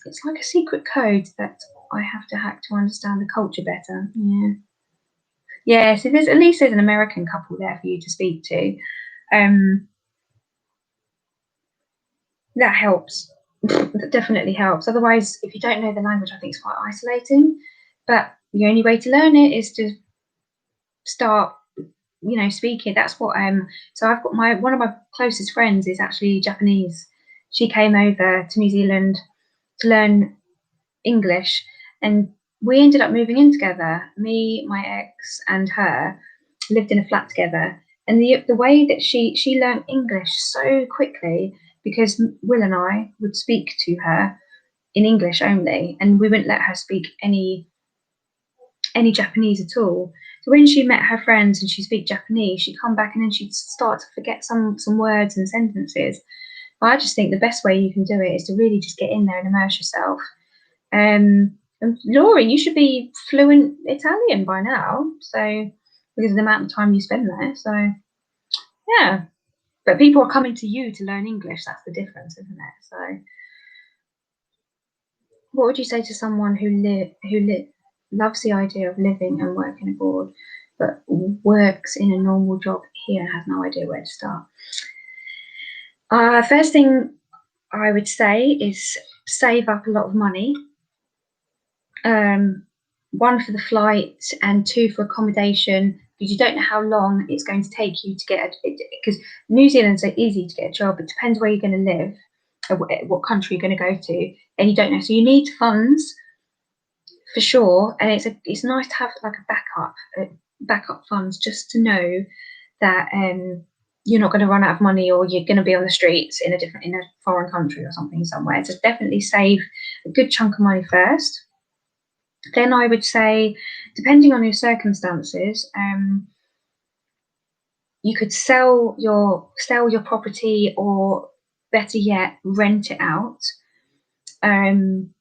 It's like a secret code that I have to hack to understand the culture better. Yeah. Yeah, so there's at least an American couple there for you to speak to. That helps. That definitely helps. Otherwise, if you don't know the language, I think it's quite isolating. But the only way to learn it is to start, speaking. That's what so I've got one of my closest friends is actually Japanese. She came over to New Zealand to learn English, and we ended up moving in together. Me, my ex, and her lived in a flat together. And the way that she learned English so quickly, because Will and I would speak to her in English only, and we wouldn't let her speak any Japanese at all. So when she met her friends and she'd speak Japanese, she'd come back and then she'd start to forget some words and sentences. I just think the best way you can do it is to really just get in there and immerse yourself. And Laura, you should be fluent Italian by now, so because of the amount of time you spend there. So yeah, but people are coming to you to learn English. That's the difference, isn't it? So, what would you say to someone who loves the idea of living and working abroad, but works in a normal job here and has no idea where to start? First thing I would say is save up a lot of money. One for the flight and two for accommodation, because you don't know how long it's going to take you to get because New Zealand's so easy to get a job. It depends where you're going to live, or what country you're going to go to, and you don't know. So you need funds for sure, and it's nice to have like a backup funds, just to know that you're not going to run out of money, or you're going to be on the streets in a foreign country or something somewhere. So definitely save a good chunk of money first. Then I would say, depending on your circumstances, you could sell your property, or better yet, rent it out. And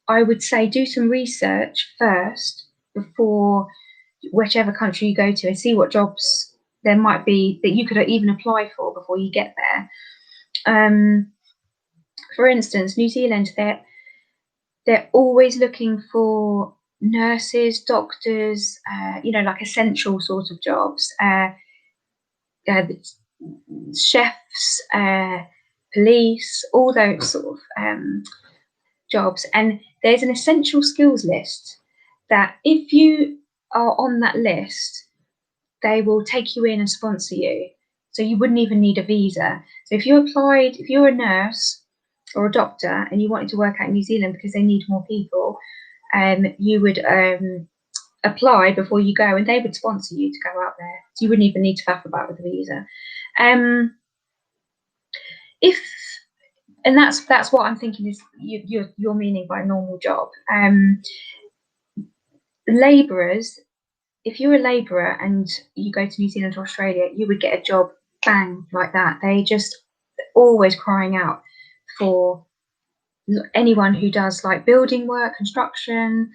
I would say do some research first before whichever country you go to, and see what jobs there might be that you could even apply for before you get there. For instance, New Zealand, they're always looking for nurses, doctors, like essential sort of jobs, chefs, police, all those sort of jobs. And there's an essential skills list that if you are on that list, they will take you in and sponsor you. So you wouldn't even need a visa. So if you're a nurse or a doctor and you wanted to work out in New Zealand because they need more people, you would apply before you go, and they would sponsor you to go out there. So you wouldn't even need to faff about with the visa. And that's what I'm thinking is you're meaning by normal job. Labourers, if you're a labourer and you go to New Zealand or Australia, you would get a job bang like that. They just always crying out for anyone who does like building work, construction,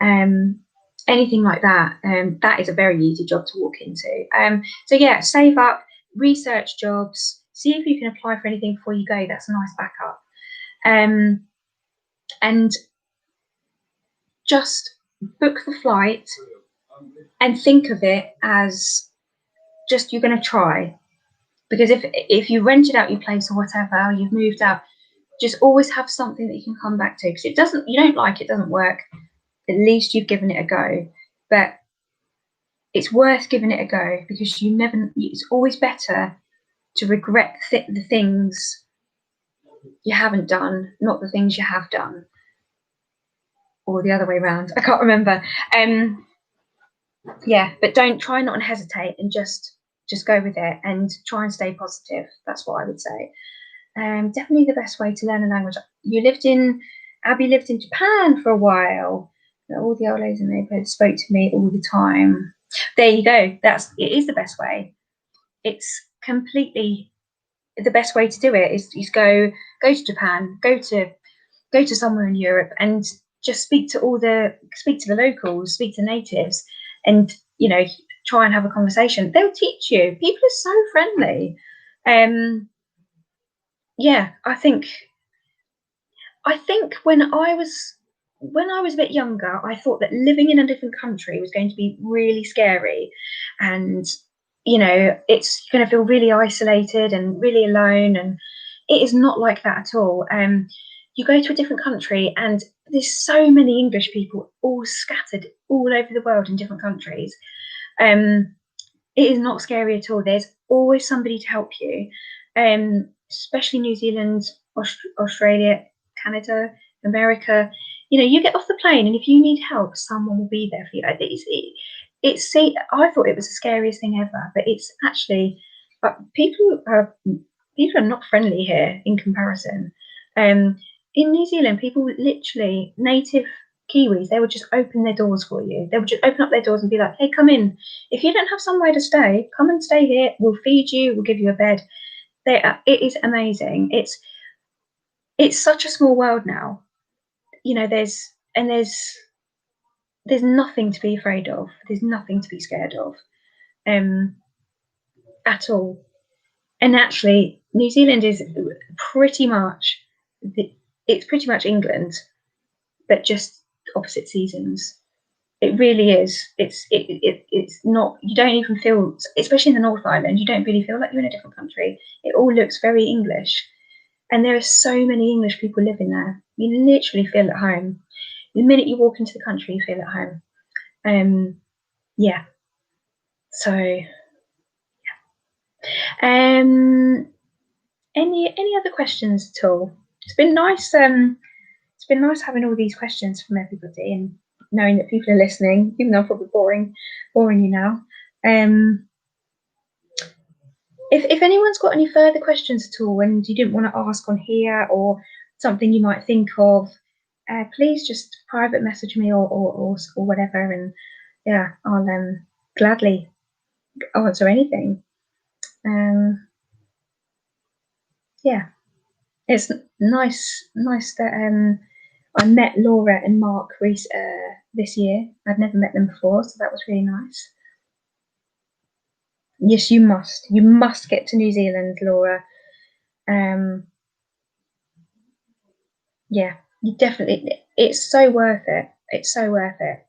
anything like that. That is a very easy job to walk into. So yeah, save up, research jobs, see if you can apply for anything before you go. That's a nice backup. And just book the flight and think of it as just you're going to try. because if you rented out your place or whatever, you've moved out, just always have something that you can come back to, because you don't like it, doesn't work, at least you've given it a go. But it's worth giving it a go, because it's always better to regret the things you haven't done, not the things you have done, or the other way around. I can't remember. Yeah, but try not and hesitate, and just go with it and try and stay positive. That's what I would say. Definitely the best way to learn a language. Abby lived in Japan for a while. All the old ladies in the neighborhood spoke to me all the time. There you go. It is the best way. It's completely the best way to do it. Is go to Japan, go to somewhere in Europe, and just speak to the locals, speak to natives, and try and have a conversation. They'll teach you. People are so friendly. Yeah, I think when I was a bit younger, I thought that living in a different country was going to be really scary, and it's going to feel really isolated and really alone, and it is not like that at all. You go to a different country, and there's so many English people all scattered all over the world in different countries. It is not scary at all. There's always somebody to help you, especially New Zealand, Australia, Canada, America. You get off the plane, and if you need help, someone will be there for you. I thought it was the scariest thing ever, but it's actually people are not friendly here in comparison. In New Zealand, people literally, native Kiwis, they would just open their doors for you. They would just open up their doors and be like, "Hey, come in. If you don't have somewhere to stay, come and stay here. We'll feed you. We'll give you a bed." It is amazing. It's such a small world now. There's nothing to be afraid of. There's nothing to be scared of, at all. And actually, New Zealand is pretty much England, but just opposite seasons. It really is. It's not. You don't even feel, especially in the North Island, you don't really feel like you're in a different country. It all looks very English, and there are so many English people living there. You literally feel at home. The minute you walk into the country, you feel at home. Yeah. So, yeah. Any other questions at all? It's been nice. It's been nice having all these questions from everybody, and knowing that people are listening, even though I'm probably boring you now. If anyone's got any further questions at all, and you didn't want to ask on here, or something you might think of, please just private message me or whatever, and yeah, I'll gladly answer anything. Yeah, it's nice that I met Laura and Mark this year. I'd never met them before, so that was really nice. Yes, you must get to New Zealand, Laura. Yeah, you definitely, it's so worth it. It's so worth it.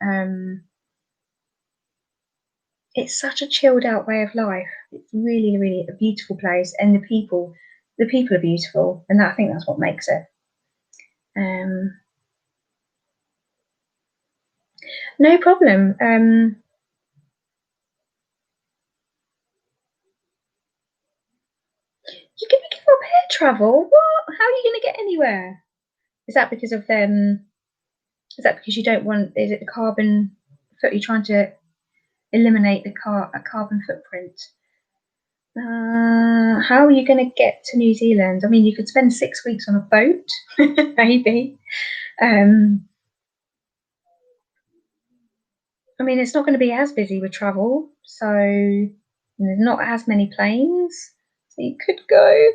It's such a chilled out way of life. It's really, really a beautiful place, and the people are beautiful, and I think that's what makes it. No problem. You're going to give up air travel? What? How are you going to get anywhere? Is that because of them? Is that because you don't want? Is it the carbon? You're trying to eliminate a carbon footprint. How are you going to get to New Zealand? I mean, you could spend 6 weeks on a boat, maybe. I mean, it's not going to be as busy with travel, so there's not as many planes, so you could go.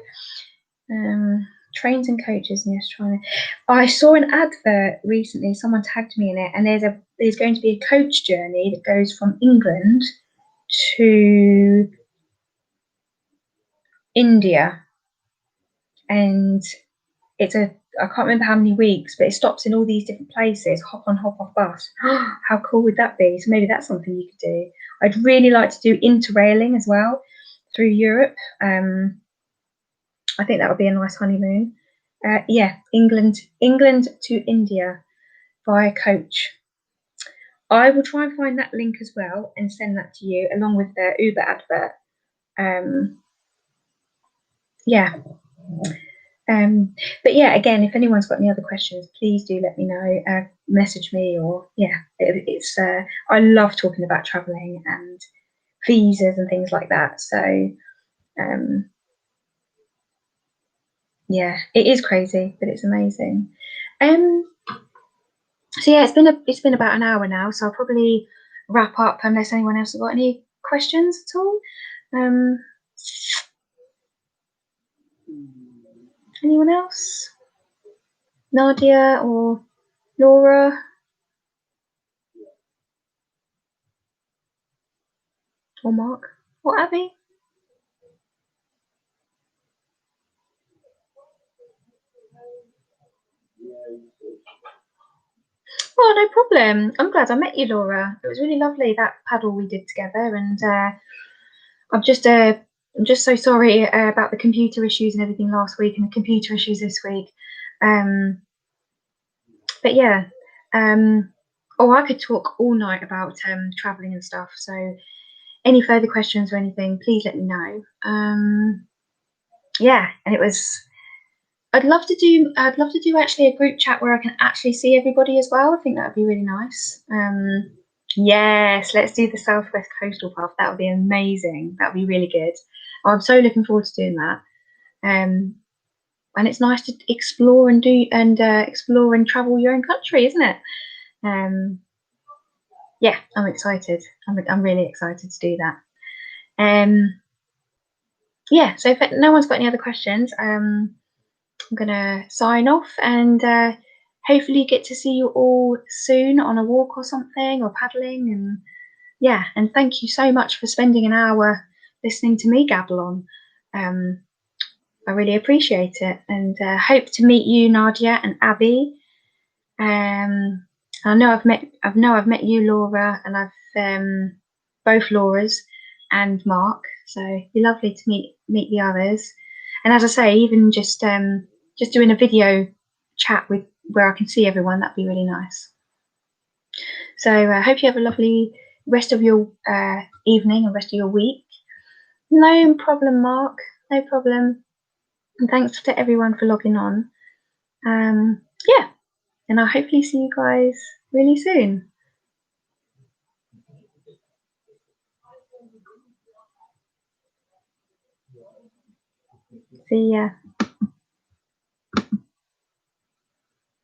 Trains and coaches, and yes, I saw an advert recently. Someone tagged me in it, and there's going to be a coach journey that goes from England to India, and I can't remember how many weeks, but it stops in all these different places. Hop on, hop off bus. How cool would that be? So maybe that's something you could do. I'd really like to do interrailing as well, through Europe. I think that would be a nice honeymoon. Yeah, England to India via coach. I will try and find that link as well and send that to you along with the Uber advert. Yeah. But yeah, again, if anyone's got any other questions, please do let me know. Message me, or yeah, it's I love talking about traveling and visas and things like that. So yeah, it is crazy, but it's amazing. So yeah, it's been about an hour now, so I'll probably wrap up unless anyone else has got any questions at all. Anyone else? Nadia or Laura or Mark or Abby? Oh, no problem. I'm glad I met you, Laura. It was really lovely, that paddle we did together, and I'm just so sorry about the computer issues and everything last week, and the computer issues this week. But yeah, oh, I could talk all night about traveling and stuff. So any further questions or anything, please let me know. Yeah, and it was. I'd love to do actually a group chat where I can actually see everybody as well. I think that would be really nice. Yes, let's do the Southwest Coastal Path. That would be amazing. That would be really good. I'm so looking forward to doing that. And it's nice to explore and explore and travel your own country, isn't it? Yeah, I'm excited. I'm really excited to do that. Yeah, so if no one's got any other questions, I'm gonna sign off and hopefully get to see you all soon on a walk or something, or paddling. And yeah, and thank you so much for spending an hour listening to me gabble on. I really appreciate it, and hope to meet you, Nadia and Abby. I know I've met you, Laura, and I've both Lauras and Mark. So it'd be lovely to meet the others. And as I say, even just doing a video chat with where I can see everyone, that'd be really nice. So I hope you have a lovely rest of your evening and rest of your week. No problem, Mark. No problem. And thanks to everyone for logging on. Yeah, and I'll hopefully see you guys really soon. See ya.